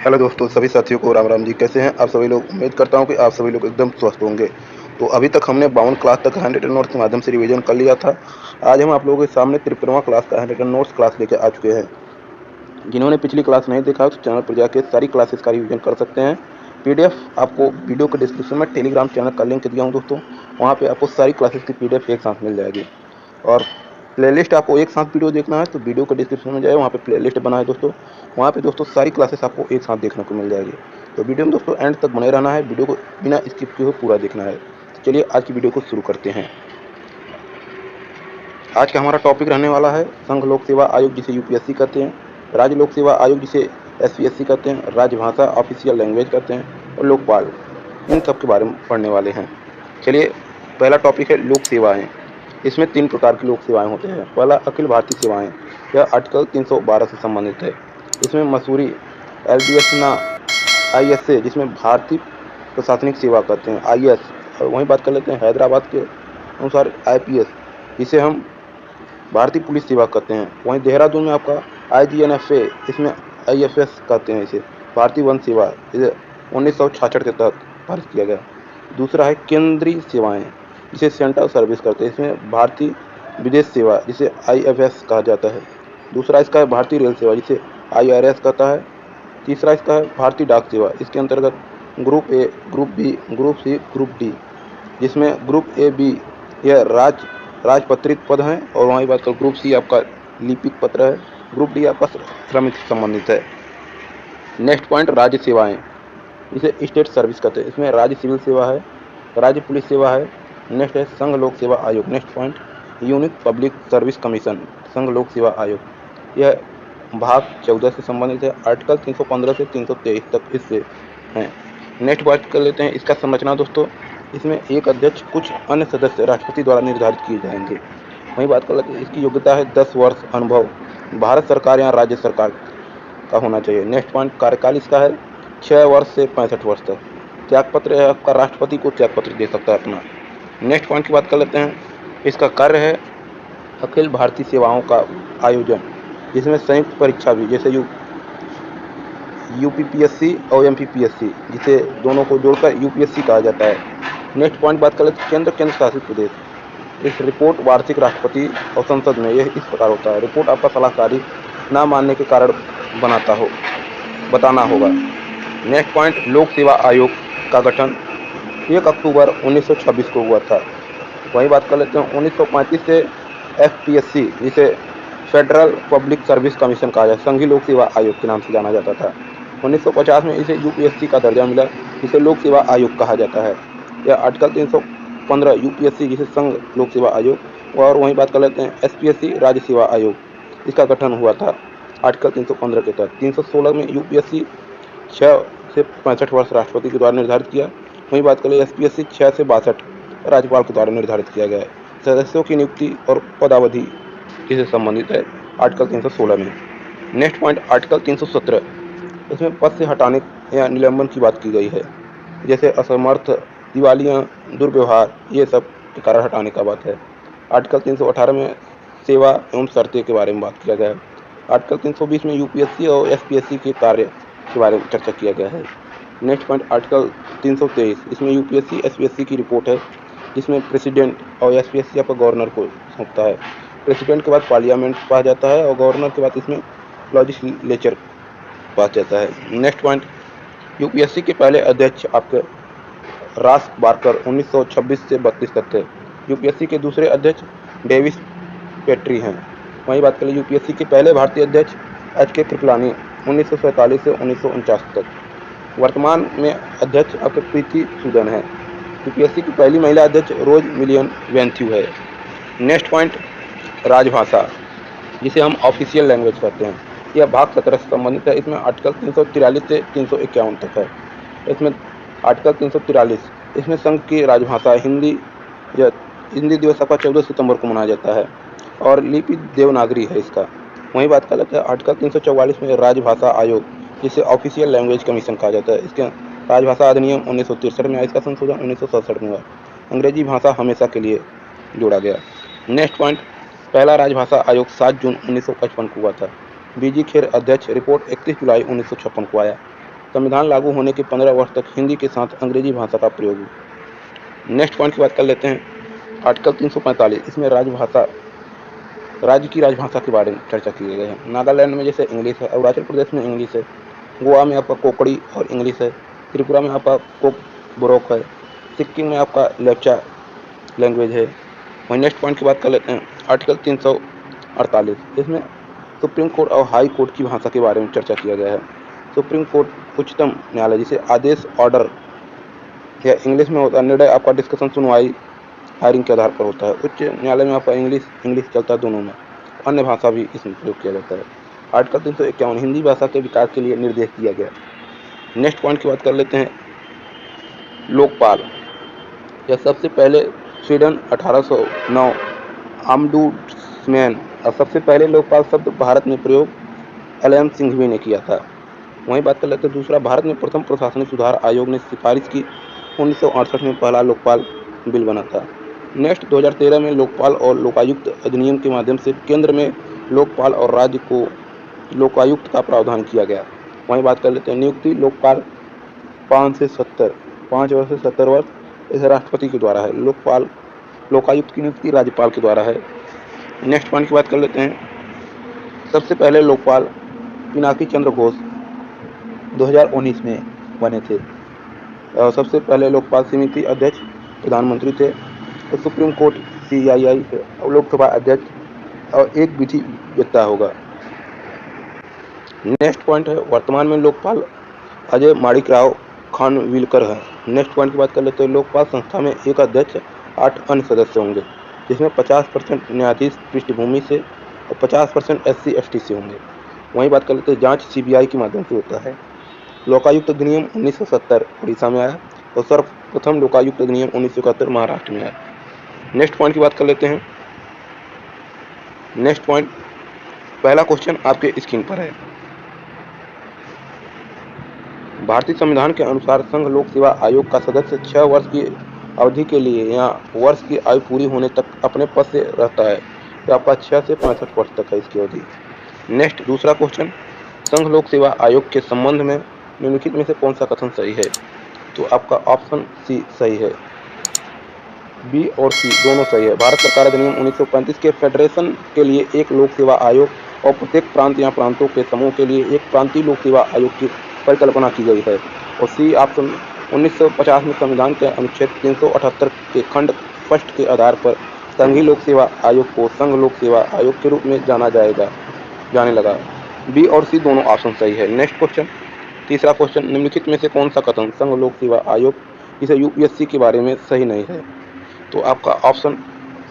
Hello दोस्तों, सभी साथियों को राम राम जी। कैसे हैं आप सभी लोग? उम्मीद करता हूं कि आप सभी लोग एकदम स्वस्थ होंगे। तो अभी तक हमने 52 क्लास तक हैंड रिटन नोट्स के माध्यम से रिवीजन कर लिया था। आज हम आप लोगों के सामने 53वां क्लास का हैंड रिटन नोट्स क्लास लेकर आ चुके हैं। जिन्होंने पिछली क्लास नहीं देखा तो चैनल पर जाकर सारी क्लासेस का रिवीजन कर सकते हैं। पीडीएफ आपको वीडियो के डिस्क्रिप्शन में टेलीग्राम चैनल का लिंक दिया हूँ दोस्तों। वहाँ पे आपको सारी क्लासेस की पीडीएफ एक साथ मिल जाएगी। और प्लेलिस्ट आपको एक साथ वीडियो देखना है तो वीडियो के डिस्क्रिप्शन में जाए, वहाँ पे प्लेलिस्ट बना है दोस्तों। वहाँ पे दोस्तों सारी क्लासेस आपको एक साथ देखने को मिल जाएगी। तो वीडियो में दोस्तों एंड तक बने रहना है, वीडियो को बिना स्किप किए हुए पूरा देखना है। तो चलिए आज की वीडियो को शुरू करते हैं। आज का हमारा टॉपिक रहने वाला है संघ लोक सेवा आयोग जिसे यूपीएससी कहते हैं, राज्य लोक सेवा आयोग जिसे एसपीएससी कहते हैं, राजभाषा ऑफिशियल लैंग्वेज कहते हैं, और लोकपाल। इन सब के बारे में पढ़ने वाले हैं। चलिए, पहला टॉपिक है लोक सेवाएं। इसमें 3 प्रकार की लोक सेवाएं होते हैं। पहला अखिल भारतीय सेवाएं, यह आर्टिकल 312 से संबंधित है। इसमें मसूरी एलडीएस ना आईएसए जिसमें भारतीय प्रशासनिक सेवा करते हैं आईएएस, और वहीं बात कर लेते हैं हैदराबाद के अनुसार आईपीएस जिसे हम भारतीय पुलिस सेवा करते हैं। वहीं देहरादून में आपका आईजीएनएफए, इसमें आईएफएस कहते हैं इसे, भारतीय वन सेवा, इसे 1966 के तहत पारित किया गया। दूसरा है केंद्रीय सेवाएं जिसे सेंट्रल सर्विस करते हैं, इसमें भारतीय विदेश सेवा जिसे आईएफएस कहा जाता है। दूसरा इसका है भारतीय रेल सेवा जिसे आईआरएस कहता है। तीसरा इसका है भारतीय डाक सेवा, इसके अंतर्गत group A, group B, group C, group D, जिसमें ग्रुप ए बी यह राजपत्रित पद हैं, और वहीं बात कर ग्रुप सी आपका लिपिक पत्र है, ग्रुप डी आपका श्रमिक से संबंधित है। नेक्स्ट पॉइंट राज्य सेवाएं, इसे स्टेट सर्विस कहते हैं। इसमें राज्य सिविल सेवा है, राज्य पुलिस सेवा है। नेक्स्ट है संघ लोक सेवा आयोग। Next point unique public service commission, संघ लोक सेवा आयोग, यह भाग 14 से संबंधित है। आर्टिकल 315 से 323 तक इससे हैं। नेक्स्ट बात कर लेते हैं इसका संरचना दोस्तों। इसमें एक अध्यक्ष, कुछ अन्य सदस्य राष्ट्रपति द्वारा निर्धारित किए जाएंगे। वहीं बात कर लेते हैं इसकी योग्यता है 10 वर्ष अनुभव भारत सरकार या राज्य सरकार का होना चाहिए। नेक्स्ट पॉइंट कार्यकाल इसका है 6 वर्ष से 65 वर्ष तक। त्यागपत्र है आपका, राष्ट्रपति को त्यागपत्र दे सकता है अपना। नेक्स्ट पॉइंट की बात कर लेते हैं, इसका कार्य है अखिल भारतीय सेवाओं का आयोजन, जिसमें संयुक्त परीक्षा भी, जैसे यूपीपीएससी और एमपीपीएससी, जिसे दोनों को जोड़कर यूपीएससी कहा जाता है। नेक्स्ट पॉइंट बात कर लेते हैं केंद्र शासित प्रदेश। इस रिपोर्ट वार्षिक राष्ट्रपति और संसद में यह इस प्रकार होता है। रिपोर्ट आपका सलाहकारी ना मानने के कारण बताना होगा। नेक्स्ट पॉइंट लोक सेवा आयोग का गठन 1 अक्टूबर 1926 को हुआ था। वही बात कर लेते हैं 1935 से एफपीएससी जिसे फेडरल पब्लिक सर्विस कमीशन कहा जाता है, संघीय लोक सेवा आयोग के नाम से जाना जाता था। 1950 में इसे यूपीएससी का दर्जा मिला, जिसे लोक सेवा आयोग कहा जाता है। यह आर्टिकल 315 यूपीएससी जिसे संघ लोक सेवा आयोग, और वहीं बात कर लेते हैं एसपीएससी राज्य सेवा आयोग, इसका गठन हुआ था आर्टिकल 315 के तहत। 316 में यूपीएससी 6 से 65 वर्ष राष्ट्रपति के द्वारा निर्धारित किया। वहीं बात करें एसपीएससी 6 से 62 राज्यपाल के द्वारा निर्धारित किया गया है। सदस्यों की नियुक्ति और पदावधि इससे संबंधित है आर्टिकल 316 में। नेक्स्ट पॉइंट आर्टिकल 317, इसमें पद से हटाने या निलंबन की बात की गई है, जैसे असमर्थ, दिवालियाँ, दुर्व्यवहार, ये सब के कारण हटाने का बात है। आर्टिकल 318 में सेवा एवं शर्तें के बारे में बात किया गया है। आर्टिकल 320 में यूपीएससी और एसपीएससी के कार्य के बारे में चर्चा किया गया है। नेक्स्ट पॉइंट आर्टिकल 323, इसमें यूपीएससी एसपीएससी की रिपोर्ट है, जिसमें प्रेसिडेंट और एसपीएससी आपका गवर्नर को सौंपता है। प्रेसिडेंट के बाद पार्लियामेंट पास जाता है, और गवर्नर के बाद इसमें लेजिस्लेचर पास जाता है। नेक्स्ट पॉइंट यूपीएससी के पहले अध्यक्ष आपके रास बारकर 1926 से 32 तक थे। यूपीएससी के दूसरे अध्यक्ष डेविस पेट्री हैं। वहीं बात करें यूपीएससी के पहले भारतीय अध्यक्ष एच.के. कृपलानी 1947 से 1949 तक। वर्तमान में अध्यक्ष आपके प्रीति सूदन है। यूपीएससी की पहली महिला अध्यक्ष रोज मिलियन वेंथ्यू है। नेक्स्ट पॉइंट राजभाषा, जिसे हम ऑफिशियल लैंग्वेज कहते हैं, यह भाग 17 से संबंधित है। इसमें आर्टिकल 343 से 351 तक है। इसमें आर्टिकल 343, इसमें संघ की राजभाषा हिंदी दिवस आपका 14 सितंबर को मनाया जाता है, और लिपि देवनागरी है इसका। वहीं बात कर लेते हैं आर्टिकल 344 में राजभाषा आयोग, जिसे ऑफिशियल लैंग्वेज कमीशन कहा जाता है। इसके राजभाषा अधिनियम 1963 में, इसका संशोधन 1967 में हुआ। अंग्रेजी भाषा हमेशा के लिए जोड़ा गया। नेक्स्ट पॉइंट पहला राजभाषा आयोग 7 जून 1955 को हुआ था। बीजी खेर अध्यक्ष, रिपोर्ट 31 जुलाई 1956 को आया। संविधान लागू होने के 15 वर्ष तक हिंदी के साथ अंग्रेजी भाषा का प्रयोग हुआ। नेक्स्ट पॉइंट की बात कर लेते हैं। आर्टिकल 345, इसमें राज्य की राजभाषा के बारे में चर्चा की गई है। नागालैंड में जैसे इंग्लिश है, अरुणाचल प्रदेश में इंग्लिश है, गोवा में आपका कोकड़ी और इंग्लिश है, त्रिपुरा में आपका कोक बोरोक है, सिक्किम में आपका लेप्चा लैंग्वेज है। वहीं नेक्स्ट पॉइंट की बात कर लेते हैं। आर्टिकल 348, इसमें सुप्रीम कोर्ट और हाई कोर्ट की भाषा के बारे में चर्चा किया गया है। सुप्रीम कोर्ट उच्चतम न्यायालय, जिसे आदेश ऑर्डर या इंग्लिश में होता है, निर्णय आपका डिस्कशन सुनवाई हायरिंग के आधार पर होता है। उच्च न्यायालय में आपका इंग्लिश चलता है दोनों में, अन्य भाषा भी इसमें प्रयोग किया जाता है। आर्टिकल 351, हिंदी भाषा के विकास के लिए निर्देश दिया गया। नेक्स्ट पॉइंट की बात कर लेते हैं। लोकपाल, यह सबसे पहले स्वीडन 1809 आमडूसमैन और सबसे पहले लोकपाल शब्द भारत में प्रयोग एलएम सिंघवी ने किया था। वहीं बात कर लेते हैं दूसरा, भारत में प्रथम प्रशासनिक सुधार आयोग ने सिफारिश की 1968 में पहला लोकपाल बिल बना था। नेक्स्ट 2013 में लोकपाल और लोकायुक्त अधिनियम के माध्यम से केंद्र में लोकपाल और राज्य को लोकायुक्त का प्रावधान किया गया। वहीं बात कर लेते हैं नियुक्ति। लोकपाल 5 वर्ष से 70 वर्ष इस राष्ट्रपति के द्वारा है। लोकायुक्त की नियुक्ति राज्यपाल के द्वारा है। नेक्स्ट पॉइंट की बात कर लेते हैं। सबसे पहले लोकपाल पिनाकी चंद्र घोष 2019 में बने थे। और सबसे पहले लोकपाल समिति अध्यक्ष प्रधानमंत्री थे, और सुप्रीम कोर्ट CII लोकसभा अध्यक्ष और एक विधि वेत्ता होगा। नेक्स्ट पॉइंट है, वर्तमान में लोकपाल अजय माणिकराव खानविलकर है। नेक्स्ट पॉइंट की बात कर लेते हैं। लोकपाल संस्था में एक अध्यक्ष 8 अन्य सदस्य होंगे, जिसमें 50% न्यायाधीश पृष्ठभूमि से और 50% SC ST से होंगे। वहीं बात कर लेते हैं जांच CBI के माध्यम से होता है। लोकायुक्त अधिनियम 1970 उड़ीसा में आया और सर्वप्रथम लोकायुक्त अधिनियम 1971 महाराष्ट्र में आया। नेक्स्ट पॉइंट की बात कर लेते हैं। नेक्स्ट पॉइंट, पहला क्वेश्चन आपके स्क्रीन पर है। भारतीय संविधान के अनुसार संघ लोक सेवा आयोग का सदस्य 6 वर्ष की अवधि के लिए या वर्ष की आयु पूरी होने तक अपने पद से रहता है। तो आपका 6 से 65 वर्ष तक है इसकी अवधि। नेक्स्ट दूसरा क्वेश्चन, संघ लोक सेवा आयोग के संबंध में निम्नलिखित में से कौन सा कथन सही है? तो आपका ऑप्शन C सही है। B और C दोनों सही है। भारत सरकार अधिनियम 1935 के फेडरेशन के लिए एक लोक सेवा आयोग और प्रत्येक प्रांत या प्रांतों के समूह के लिए एक प्रांतीय लोक सेवा आयोग की परिकल्पना की गई है। और C ऑप्शन 1950 में संविधान के अनुच्छेद 378 के खंड फर्स्ट के आधार पर संघीय लोक सेवा आयोग को संघ लोक सेवा आयोग के रूप में जाने लगा। B और C दोनों ऑप्शन सही है। नेक्स्ट क्वेश्चन, तीसरा क्वेश्चन, निम्नलिखित में से कौन सा कथन संघ लोक सेवा आयोग जिसे UPSC के बारे में सही नहीं है? तो आपका ऑप्शन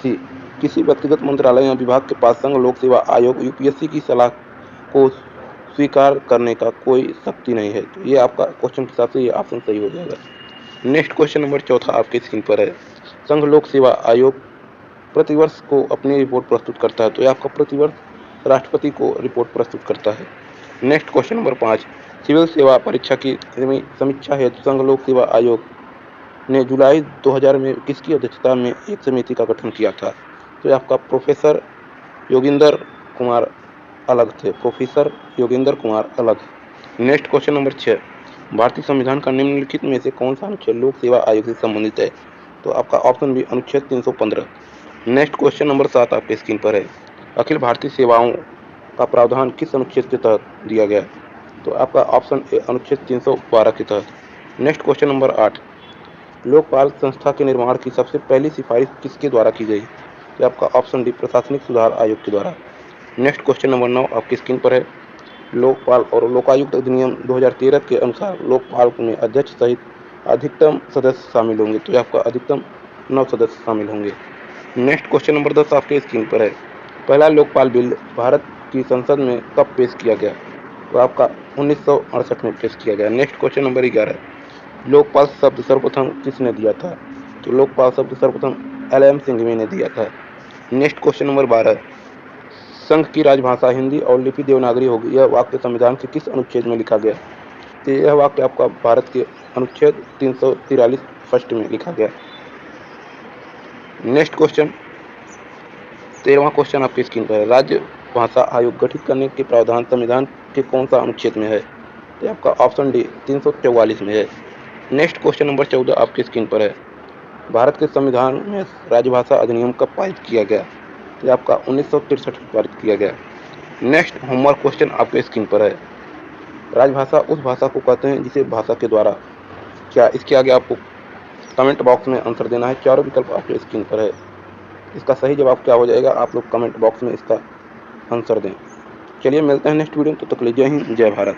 C, किसी व्यक्तिगत मंत्रालय या विभाग के पास संघ लोक सेवा आयोग UPSC की सलाह को स्वीकार करने का कोई शक्ति नहीं है। तो ये आपका क्वेश्चन के हिसाब से ये ऑप्शन सही हो जाएगा। नेक्स्ट क्वेश्चन नंबर चौथा आपके स्क्रीन पर है। संघ लोक सेवा आयोग प्रतिवर्ष को अपनी रिपोर्ट प्रस्तुत करता है। तो ये आपका प्रतिवर्ष राष्ट्रपति को रिपोर्ट प्रस्तुत करता है। नेक्स्ट क्वेश्चन नंबर 5, सिविल सेवा परीक्षा की समीक्षा हेतु संघ लोक सेवा आयोग ने जुलाई 2000 में किसकी अध्यक्षता में एक समिति का गठन किया था? तो ये आपका प्रोफेसर योगिंदर कुमार अलग थे। प्रोफेसर योगिंदर कुमार अलग। नेक्स्ट क्वेश्चन नंबर 6, भारतीय संविधान का निम्नलिखित में से कौन सा अनुच्छेद लोक सेवा आयोग से संबंधित है? तो आपका ऑप्शन B अनुच्छेद 315। नेक्स्ट क्वेश्चन नंबर 7 आपके स्क्रीन पर है। अखिल भारतीय सेवाओं का प्रावधान किस अनुच्छेद के तहत दिया गया? तो आपका ऑप्शन A अनुच्छेद 312 के तहत। नेक्स्ट क्वेश्चन नंबर 8, लोकपाल संस्था के निर्माण की सबसे पहली सिफारिश किसके द्वारा की गई? तो आपका ऑप्शन D प्रशासनिक सुधार आयोग के द्वारा। नेक्स्ट क्वेश्चन नंबर 9 आपकी स्क्रीन पर है। लोकपाल और लोकायुक्त अधिनियम 2013 के अनुसार लोकपाल में अध्यक्ष सहित अधिकतम सदस्य शामिल होंगे। तो आपका अधिकतम 9 सदस्य शामिल होंगे। नेक्स्ट क्वेश्चन नंबर 10 आपके स्क्रीन पर है। पहला लोकपाल बिल भारत की संसद में कब पेश किया गया? तो आपका 1968 में पेश किया गया। नेक्स्ट क्वेश्चन नंबर 11, लोकपाल शब्द सर्वप्रथम किसने दिया था? तो लोकपाल शब्द सर्वप्रथम LM सिंघवी ने दिया था। नेक्स्ट क्वेश्चन नंबर 12, संघ की राजभाषा हिंदी और लिपि देवनागरी होगी, यह वाक्य संविधान के किस अनुच्छेद में लिखा गया? तो यह वाक्य आपका भारत के अनुच्छेद 343 फर्स्ट में लिखा गया। नेक्स्ट क्वेश्चन 13वां क्वेश्चन आपकी स्क्रीन पर है। राज्य भाषा आयोग गठित करने के प्रावधान संविधान के कौन सा अनुच्छेद में है? तो आपका ऑप्शन डी 344 में है। नेक्स्ट क्वेश्चन नंबर 14 आपकी स्क्रीन पर है। भारत के संविधान में राजभाषा अधिनियम कब पारित किया गया? तो आपका 1963 में पारित किया गया। नेक्स्ट होमवर्क क्वेश्चन आपके स्क्रीन पर है। राजभाषा उस भाषा को कहते हैं जिसे भाषा के द्वारा, क्या इसके आगे आपको कमेंट बॉक्स में आंसर देना है। चारों विकल्प आपके स्क्रीन पर है। इसका सही जवाब क्या हो जाएगा, आप लोग कमेंट बॉक्स में इसका आंसर दें। चलिए मिलते हैं नेक्स्ट वीडियो में, तब तक के लिए जय हिंद जय भारत।